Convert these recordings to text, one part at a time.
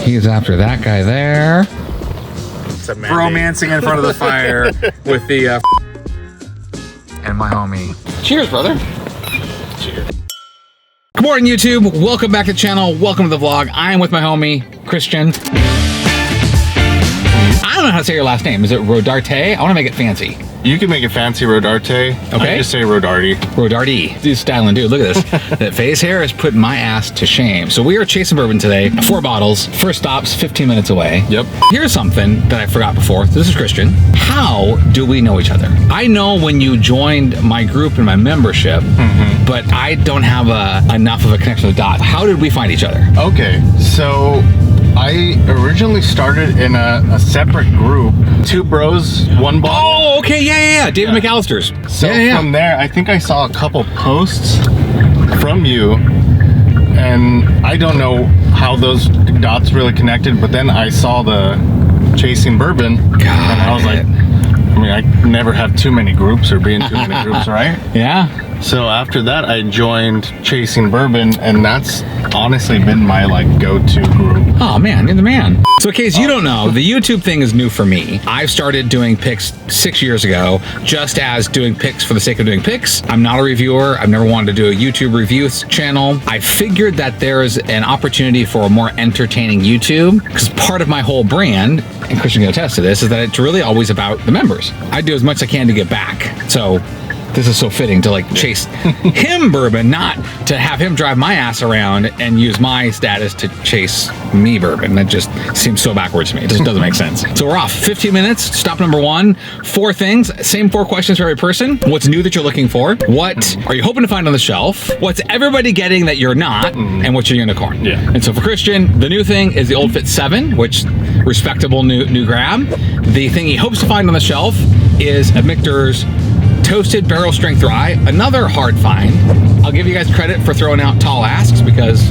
He's after that guy there. It's a Romancing in front of the fire with the and my homie. Cheers, brother. Cheers. Good morning, YouTube. Welcome back to the channel. Welcome to the vlog. I am with my homie, Christian. I don't know how to say your last name. Is it Rodarte? I want to make it fancy. You can make it fancy, Rodarte. Okay. I just say Rodarty. Rodarty. Dude's styling, dude. Look at this. That face hair is putting my ass to shame. So we are chasing bourbon today. 4 bottles. First stop's 15 minutes away. Yep. Here's something that I forgot before. This is Christian. How do we know each other? I know when you joined my group and my membership, but I don't have enough of a connection to the dots. How did we find each other? Okay, so I originally started in a separate group. 2 bros, 1 bottle. Oh, okay, yeah. David McAllister's. So from there, I think I saw a couple posts from you, and I don't know how those dots really connected, but then I saw the Chasing Bourbon, and I was like, I mean, I never have too many groups or be in too many groups, right? Yeah. So after that, I joined Chasing Bourbon, and that's honestly been my go-to group. Oh man, you're the man. So in case you don't know, the YouTube thing is new for me. I've started doing picks 6 years ago, just as doing picks for the sake of doing picks. I'm not a reviewer. I've never wanted to do a YouTube review channel. I figured that there's an opportunity for a more entertaining YouTube, because part of my whole brand, and Christian can attest to this, is that it's really always about the members. I do as much as I can to get back. So this is so fitting to chase him bourbon, not to have him drive my ass around and use my status to chase me bourbon. That just seems so backwards to me. It just doesn't make sense. So we're off. 15 minutes. Stop number 1. 4 things. Same 4 questions for every person. What's new that you're looking for? What are you hoping to find on the shelf? What's everybody getting that you're not? And what's your unicorn? Yeah. And so for Christian, the new thing is the Old Fit 7, which respectable new grab. The thing he hopes to find on the shelf is a Michter's Toasted Barrel Strength Rye, another hard find. I'll give you guys credit for throwing out tall asks, because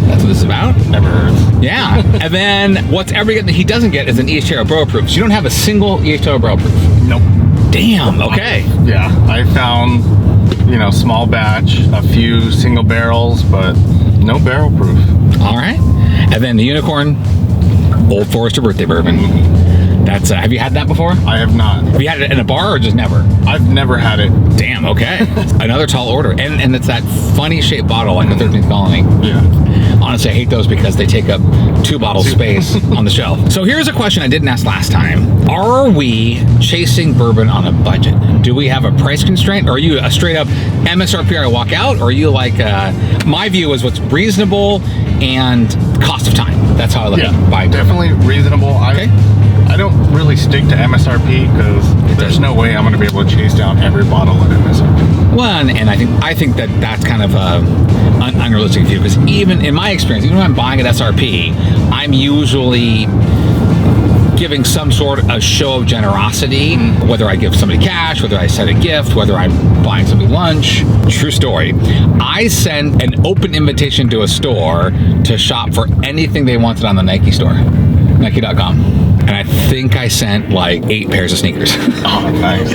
that's what this is about. Never heard. Yeah. And then what's everybody getting that he doesn't get is an EHTO Barrel Proof. So you don't have a single EHTO Barrel Proof. Nope. Damn. Okay. Yeah, I found, small batch, a few single barrels, but no barrel proof. All right. And then the unicorn, Old Forester Birthday Bourbon. That's have you had that before? I have not. Have you had it in a bar or just never? I've never had it. Damn, okay. Another tall order. And it's that funny shaped bottle like the 13th Colony. Yeah. Honestly, I hate those because they take up 2 bottles space on the shelf. So here's a question I didn't ask last time. Are we chasing bourbon on a budget? Do we have a price constraint? Or are you a straight up MSRP I walk out? Or are you my view is what's reasonable and cost of time. That's how I look at buying. Definitely reasonable. Okay. I don't really stick to MSRP because there's no way I'm going to be able to chase down every bottle at MSRP. Well, and I think that's kind of an unrealistic view, because even in my experience, even when I'm buying at SRP, I'm usually giving some sort of show of generosity, whether I give somebody cash, whether I send a gift, whether I'm buying somebody lunch. True story. I sent an open invitation to a store to shop for anything they wanted on the Nike store, Nike.com. And I think I sent 8 pairs of sneakers. Oh, nice.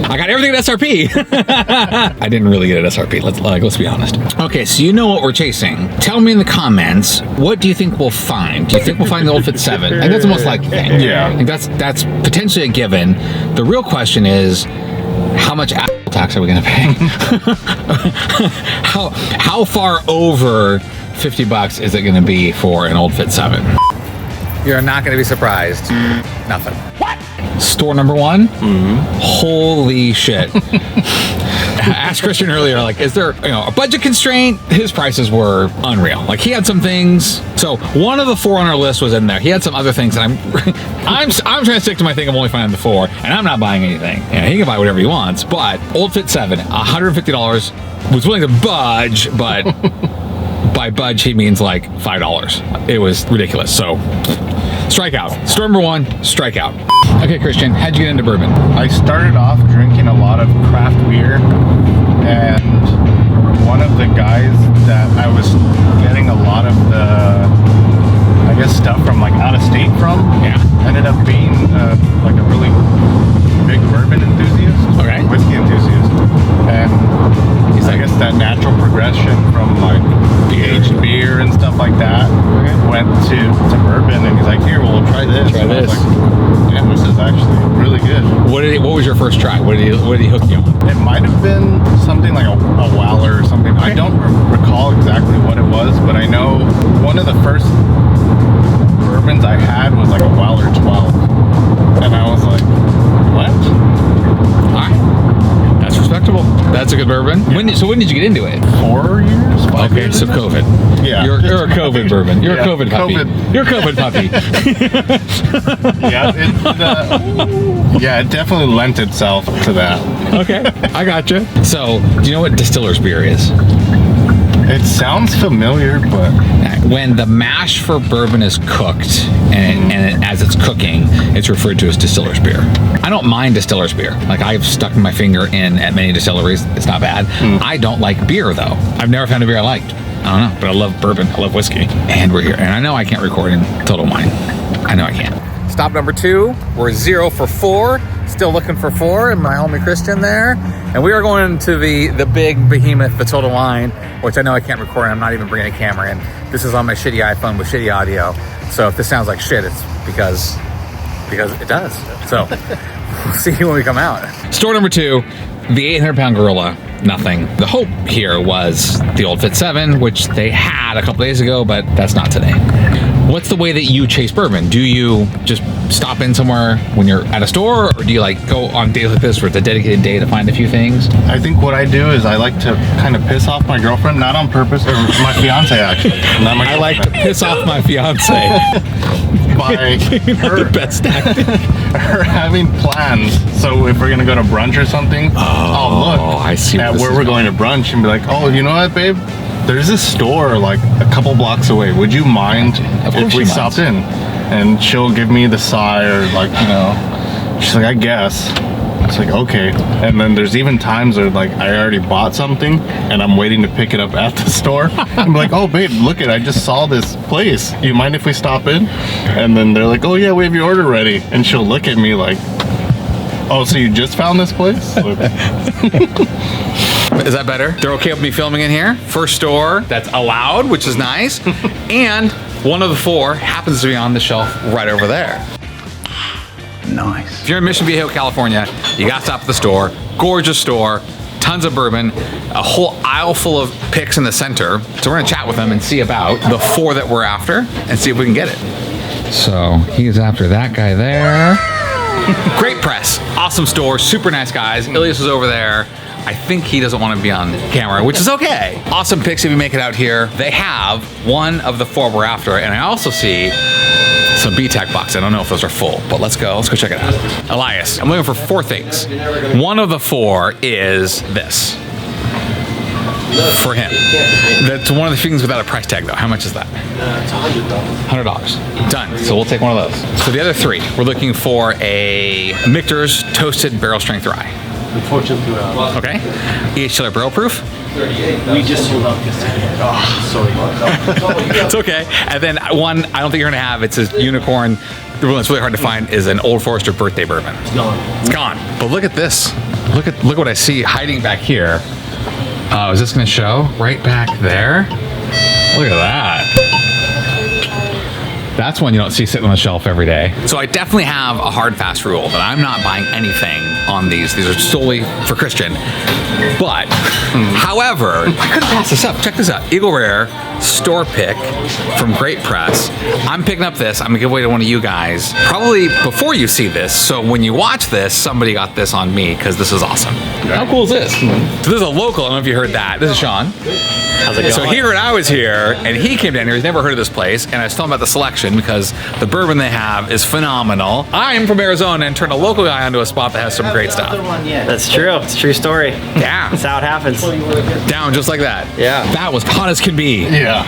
I got everything at SRP. I didn't really get it at SRP. Let's be honest. Okay, so you know what we're chasing. Tell me in the comments, what do you think we'll find? Do you think we'll find the Old Fit 7? I think that's the most likely thing. Yeah. I think that's potentially a given. The real question is, how much Apple tax are we going to pay? How far over $50 is it going to be for an Old Fit 7? You're not going to be surprised. Nothing. What? Store number 1? Holy shit. I asked Christian earlier, is there a budget constraint? His prices were unreal. He had some things. So one of the 4 on our list was in there. He had some other things, and I'm trying to stick to my thing of only finding the 4, and I'm not buying anything. He can buy whatever he wants, but Old Fit 7, $150, was willing to budge, but by budge he means $5. It was ridiculous. So strikeout. Store number 1, strikeout. Okay, Christian, how'd you get into bourbon? I started off drinking a lot of craft beer, and one of the guys that I was getting a lot of the, stuff from out of state from, ended up being a really big bourbon enthusiast, whiskey enthusiast, and I guess that natural progression from aged beer and stuff like that. When to bourbon, and he's like, "Here, we'll try this." Try and this. I was like, "Damn, this is actually really good." What was your first try? What did he hook you on? It might have been something like a Wowler or something. I don't recall exactly what it was, but I know one of the first bourbons I had was like a Wowler 12, and I was like, "What?" All right, that's respectable. That's a good bourbon. Yeah. When did you get into it? 4 years? 5 Okay, years so ago? COVID. Yeah. You're a COVID bourbon. You're Yeah, a COVID puppy. COVID. You're a COVID puppy. Yeah, it definitely lent itself to that. Okay, I gotcha. So, do you know what distiller's beer is? It sounds familiar, but When the mash for bourbon is cooked, and as it's cooking, it's referred to as distiller's beer. I don't mind distiller's beer. Like, I've stuck my finger in at many distilleries. It's not bad. I don't like beer, though. I've never found a beer I liked. I don't know, but I love bourbon. I love whiskey. And we're here. And I know I can't record in Total Wine. I know I can't. Stop number 2. We're 0 for 4. Still looking for 4, and my homie Christian there. And we are going to the big behemoth, the Total Wine, which I know I can't record. I'm not even bringing a camera in. This is on my shitty iPhone with shitty audio. So if this sounds like shit, it's because it does. So we'll see when we come out. Store number 2, the 800-pound gorilla. Nothing. The hope here was the old Fit 7, which they had a couple days ago, but that's not today. What's the way that you chase bourbon? Do you just stop in somewhere when you're at a store, or do you like go on days like this where it's a dedicated day to find a few things? I think what I do is I like to kind of piss off my girlfriend, not on purpose, or my fiance actually. Not my I like to piss off my fiance. by The best tactic. her having plans. So if we're gonna go to brunch or something, I'll look I see at this where is we're going to brunch and be like, "Oh, you know what, babe? There's this store like a couple blocks away. Would you mind Of if course we she stopped minds. in?" And she'll give me the sigh, or like, she's like, "I guess." It's like, okay. And then there's even times where like I already bought something and I'm waiting to pick it up at the store. I'm like, "Oh babe, look I just saw this place. You mind if we stop in?" And then they're like, "Oh yeah, we have your order ready." And she'll look at me like, "Oh, so you just found this place?" Is that better? They're okay with me filming in here. First store that's allowed, which is nice. And one of the 4 happens to be on the shelf right over there. Nice. If you're in Mission Viejo, California, you got to stop at the store. Gorgeous store, tons of bourbon, a whole aisle full of picks in the center. So we're gonna chat with them and see about the 4 that we're after and see if we can get it. So he's after that guy there. Great press, awesome store, super nice guys. Ilias was over there. I think he doesn't want to be on camera, which is okay. Awesome picks if you make it out here. They have one of the 4 we're after, and I also see some BTAC boxes. I don't know if those are full, but let's go check it out. Elias, I'm looking for 4 things. One of the 4 is this. For him. That's one of the things without a price tag though. How much is that? It's $100. $100. Done. So we'll take one of those. So the other 3, we're looking for a Michter's Toasted Barrel Strength Rye. Unfortunately, Okay. EH Chiller Barrel Proof. we just sold out yesterday. Sorry. It's okay. And then one I don't think you're gonna have. It's a unicorn. The one that's really hard to find is an Old Forester birthday bourbon. It's gone. It's gone. But look at this. Look what I see hiding back here. Is this gonna show? Right back there. Look at that. That's one you don't see sitting on the shelf every day. So I definitely have a hard fast rule that I'm not buying anything on these. These are solely for Christian. But, however, I couldn't pass this up. Check this out. Eagle Rare store pick from Great Press. I'm picking up this. I'm gonna give away to one of you guys probably before you see this. So when you watch this, somebody got this on me because this is awesome. How cool is this? So this is a local. I don't know if you heard that. This is Sean. How's it going? So here, when I was here, and he came down here, he's never heard of this place, and I was telling him about the selection because the bourbon they have is phenomenal. I'm from Arizona and turned a local guy onto a spot that has some great stuff. That's true. It's a true story. Yeah, That's how it happens. down just like that. Yeah. That was hot as can be. Yeah.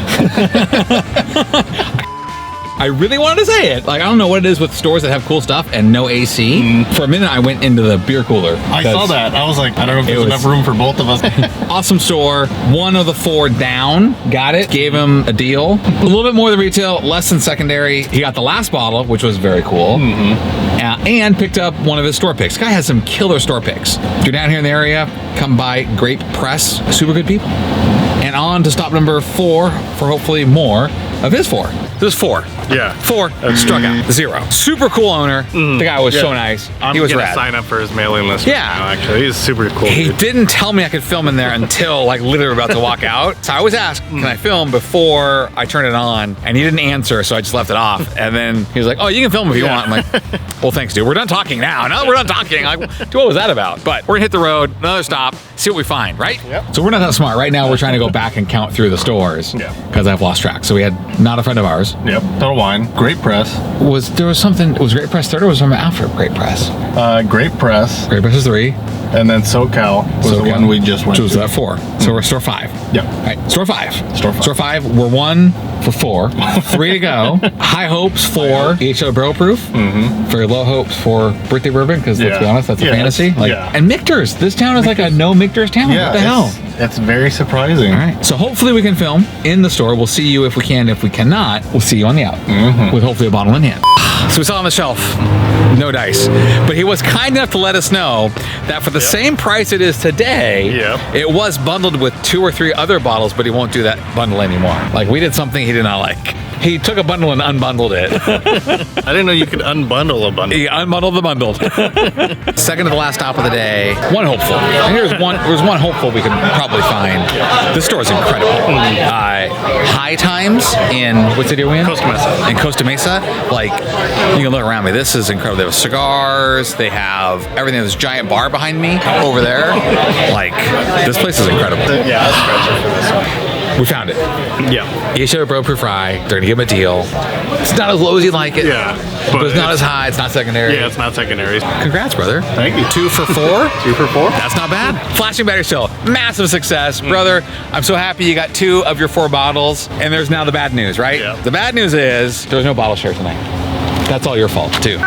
I really wanted to say it. Like, I don't know what it is with stores that have cool stuff and no AC. For a minute, I went into the beer cooler. I saw that. I was like, I don't know if there's was- enough room for both of us. Awesome store. One of the 4 down. Got it. Gave him a deal. A little bit more than retail, less than secondary. He got the last bottle, which was very cool. And picked up one of his store picks. Guy has some killer store picks. If you're down here in the area, come by Grape Press. Super good people. And on to stop number 4 for hopefully more of his 4. This is 4. Yeah. 4 struck out. 0. Super cool owner. The guy was so nice. I'm He was gonna rad. sign up for his mailing list. Yeah. Right now, actually, he's super cool. He dude. didn't tell me I could film in there until like literally about to walk out. So I was asked, can I film before I turn it on? And he didn't answer, so I just left it off. And then he was like, oh, you can film if you want. I'm like, well, thanks, dude. We're done talking now. Now that we're done talking. Like, dude, what was that about? But we're gonna hit the road, another stop, see what we find, right? Yep. So we're not that smart. Right now, we're trying to go back and count through the stores. Yeah. Because I've lost track. So we had not a friend of ours. Yep. Total Wine. Great Press. There was something, was Great Press 3rd or was something after Great Press? Great Press. Great Press is 3. And then SoCal was the one we just went So was to. that 4. So we're store 5. Yep. All right, store 5. Store 5. Store 5. We're 1 for 4. 3 to go. High hopes for HO Barrel Proof. Very low hopes for Birthday Bourbon, because let's be honest, that's a fantasy. And Michter's. This town is like a no Michter's town. Yeah, what the hell? It's very surprising. All right. So hopefully we can film in the store. We'll see you if we can. If we cannot, we'll see you on the out with hopefully a bottle in hand. So we saw on the shelf, no dice. But he was kind enough to let us know that for the same price it is today, it was bundled with 2 or 3 other bottles, but he won't do that bundle anymore. Like, we did something he did not like. He took a bundle and unbundled it. I didn't know you could unbundle a bundle. He unbundled the bundled. Second to the last stop of the day. One hopeful. And there's one hopeful we can probably find. This store is incredible. High Times in, what city are we in? Costa Mesa. In Costa Mesa. Like, you can look around me. This is incredible. They have cigars. They have everything. There's a giant bar behind me over there. Like, this place is incredible. Yeah, that's special for this one. We found it. Yeah. You should have Bro Proof Rye. They're gonna give him a deal. It's not as low as you'd like it. Yeah. But it's not as high. It's not secondary. Yeah, it's not secondary. Congrats, brother. Thank you. 2 for 4. 2 for 4. That's not bad. Flashing battery cell, massive success, brother. I'm so happy you got 2 of your 4 bottles. And there's now the bad news, right? Yeah. The bad news is there's no bottle share tonight. That's all your fault too.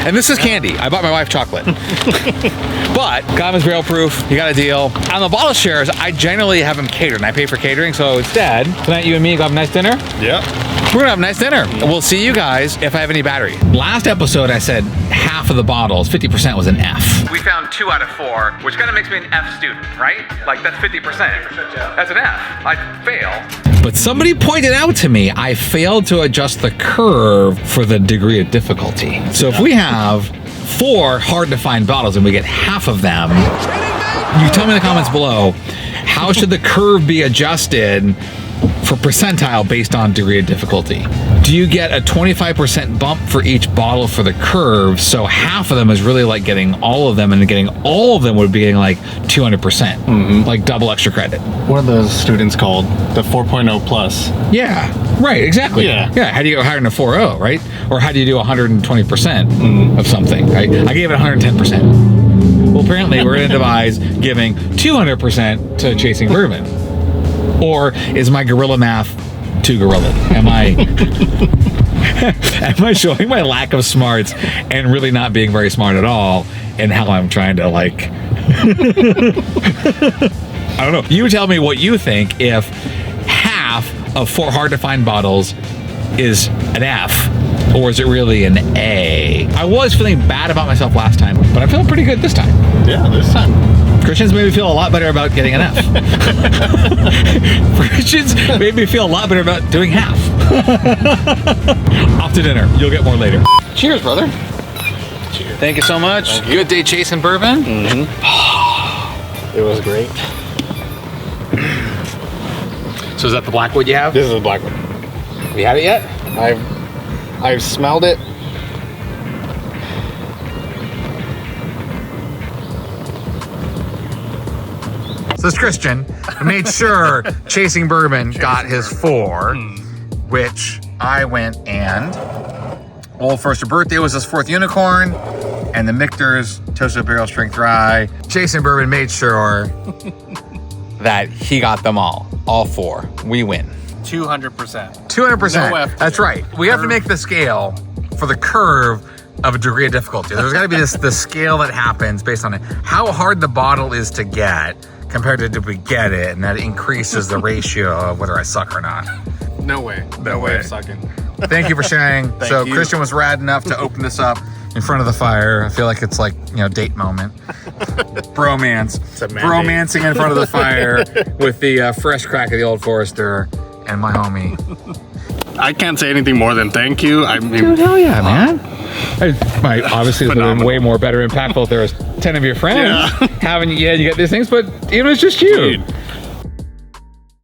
And this is candy. I bought my wife chocolate. But got him his barrel proof. He got a deal. On the bottle shares, I generally have him catered, and I pay for catering. So instead, tonight you and me go have a nice dinner. Yeah. We're gonna have a nice dinner. We'll see you guys if I have any battery. Last episode, I said half of the bottles, 50% was an F. We found 2 out of 4, which kind of makes me an F student, right? Like, that's 50%. That's an F. I fail. But somebody pointed out to me, I failed to adjust the curve for the degree of difficulty. So if we have 4 hard to find bottles and we get half of them, you tell me in the comments below, how should the curve be adjusted for percentile based on degree of difficulty? Do you get a 25% bump for each bottle for the curve, so half of them is really like getting all of them, and getting all of them would be getting like 200%, like double extra credit? What are those students called? The 4.0 plus. Yeah, right, exactly. Yeah, how do you go higher than a 4.0, right? Or how do you do 120% of something, right? I gave it 110%. Well, apparently we're going to devise giving 200% to Chasing Bourbon. Or is my gorilla math too gorilla? Am I showing my lack of smarts and really not being very smart at all in how I'm trying to, like, I don't know. You tell me what you think if half of 4 hard to find bottles is an F, or is it really an A? I was feeling bad about myself last time, but I'm feeling pretty good this time. Yeah, this time. Christians made me feel a lot better about getting an F. Christians made me feel a lot better about doing half. Off to dinner. You'll get more later. Cheers, brother. Cheers. Thank you so much. Good day chasing bourbon. It was great. So is that the Blackwood you have? This is a black one. Have you had it yet? I've smelled it. So this Christian made sure Chasing Bourbon got his 4, which I went and Old First Birthday was his 4th unicorn, and the Michter's Toasted Barrel Strength Rye. Chasing Bourbon made sure that he got them all 4. We win. 200%. 200%. No F. That's right. We have to make the scale for the curve of a degree of difficulty. There's got to be the scale that happens based on how hard the bottle is to get compared to did we get it, and that increases the ratio of whether I suck or not. No way. No way. of sucking. Thank you for sharing. So you. Christian was rad enough to open this up in front of the fire. I feel like it's like, date moment. Bromance. It's a mandate. Bromancing in front of the fire with the fresh crack of the Old Forester and my homie, I can't say anything more than thank you. I mean, Dude, hell yeah, man. Obviously, it's been Phenomenal. way more better impactful if there was 10 of your friends Yeah. having you get these things, but it was just you. Dude,